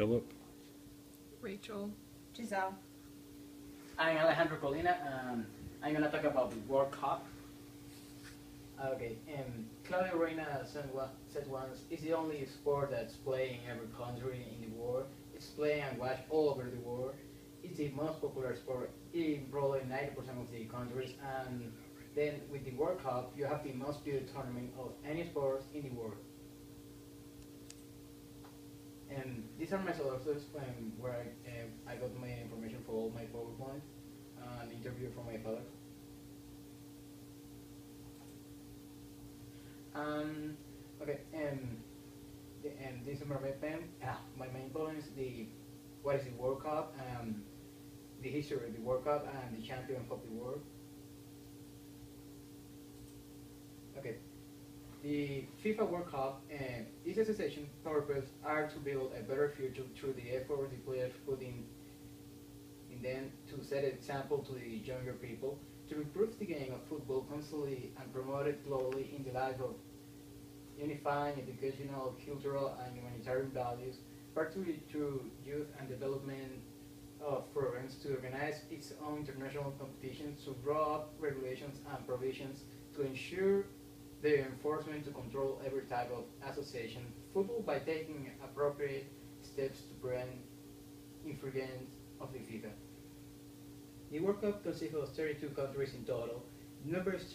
Philip. Rachel. Giselle. I'm Alejandro Colina, and I'm gonna talk about the World Cup. Okay, Claudio Reina said once, it's the only sport that's played in every country in the world. It's played and watched all over the world. It's the most popular sport in probably 90% of the countries. And then with the World Cup, you have the most viewed tournament of any sport in the world. And these are my sources where I got my information for all my PowerPoint, an interview from my father. Um, okay, and this is my main pen. My main point is the what is the World Cup, the history of the World Cup, and the champion of the world. Okay, the FIFA World Cup and its association purpose are to build a better future through the effort the players put in them to set an example to the younger people, to improve the game of football constantly and promote it globally in the life of unifying educational, cultural, and humanitarian values, particularly through youth and development of programs to organize its own international competitions, to draw up regulations and provisions to ensure the enforcement to control every type of association football by taking appropriate steps to prevent infringement of the FIFA. The World Cup consists of 32 countries in total. The number is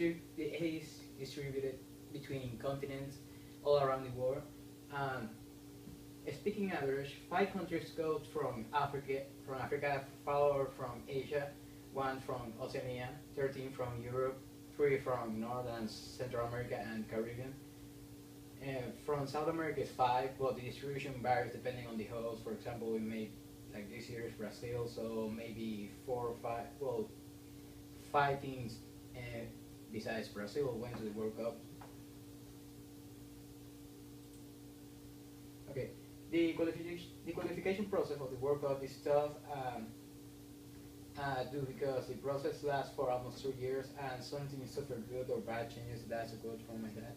distributed between continents all around the world. Um, Speaking average, 5 countries go from Africa, 4 from Asia, 1 from Oceania, 13 from Europe, 3 from North and Central America and Caribbean. From South America is 5, but the distribution varies depending on the host. For example, we made like this year is Brazil, so maybe 4 or 5. Well, 5 teams besides Brazil went to the World Cup. Okay, the qualification process of the World Cup is tough due because the process lasts for almost 2 years and something suffer good or bad changes. That's a quote from my dad.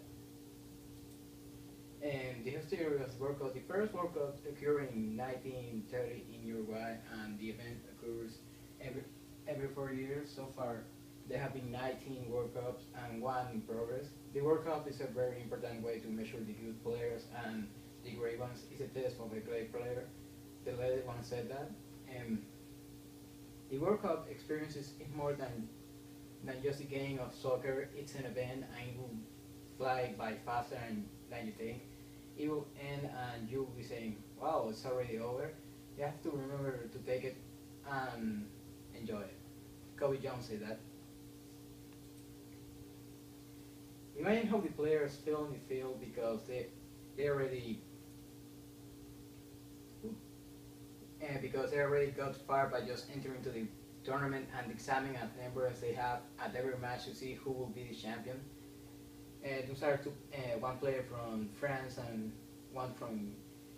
And the history of the World Cup, the first World Cup occurred in 1930 in Uruguay, and the event occurs every every 4 years. So far, there have been 19 World Cups and 1 in progress. The World Cup is a very important way to measure the good players, and the great ones is a test of a great player. The lady once said that. And the World Cup experiences is more than just a game of soccer. It's an event and it will fly by faster than you think. It will end and you'll be saying, wow, it's already over. You have to remember to take it and enjoy it. Kobe Jones said that. Imagine how the players feel in the field because they already because they already got far by just entering to the tournament and examining at numbers they have at every match to see who will be the champion. Those are one player from France and one from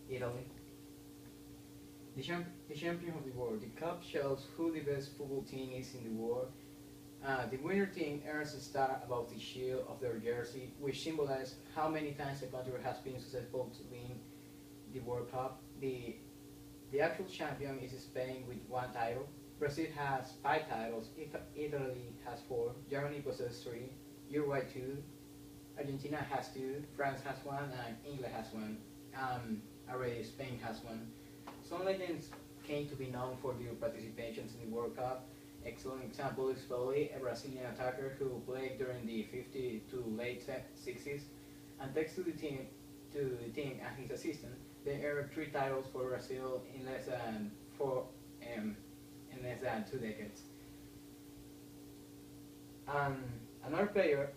Italy. The champion of the world. The cup shows who the best football team is in the world. The winner team earns a star above the shield of their jersey, which symbolizes how many times the country has been successful to win the World Cup. The actual champion is Spain with 1 title. Brazil has 5 titles. Italy has 4. Germany possesses 3. Uruguay 2. Argentina has 2. France has 1, and England has 1. Already Spain has 1. Some legends came to be known for their participations in the World Cup. Excellent example is Pelé, a Brazilian attacker who played during the 50s to late 60s, and thanks to the team and his assistant, they earned 3 titles for Brazil in less than 2 decades. Um, another player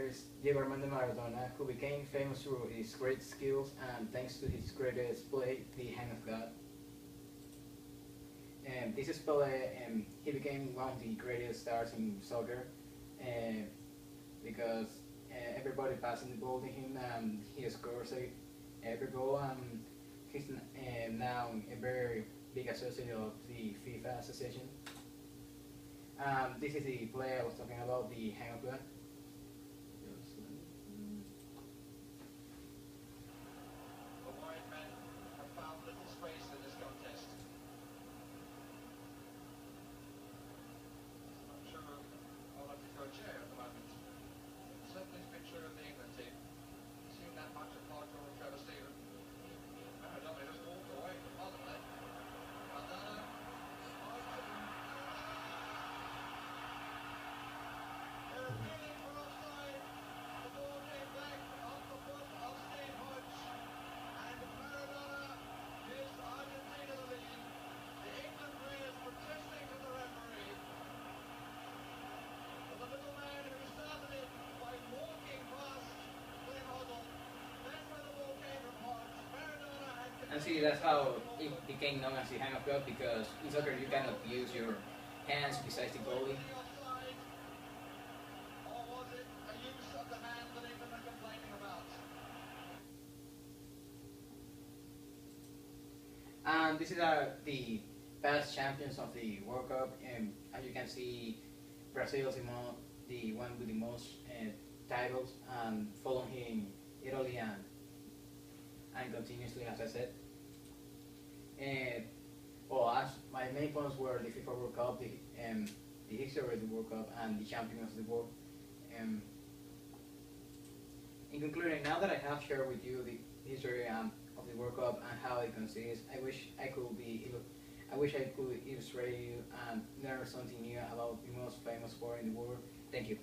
is Diego Armando Maradona, who became famous through his great skills and thanks to his greatest play, the hand of God. And this is Pelé, and he became one of the greatest stars in soccer because everybody passing the ball to him, and he scores every goal, and he's now a very big associate of the FIFA association. This is the player I was talking about, the hand of God. And see, that's how it became known as the hand of God, because in soccer you cannot use your hands besides the goalie. And this is the past champions of the World Cup, and as you can see, Brazil is the one with the most titles, and following him, Italy and continuously, as I said. And well, as my main points were the FIFA World Cup, the history of the World Cup, and the champions of the world. Um, in concluding, now that I have shared with you the history of the World Cup and how it consists, I wish I could illustrate you and learn something new about the most famous sport in the world. Thank you.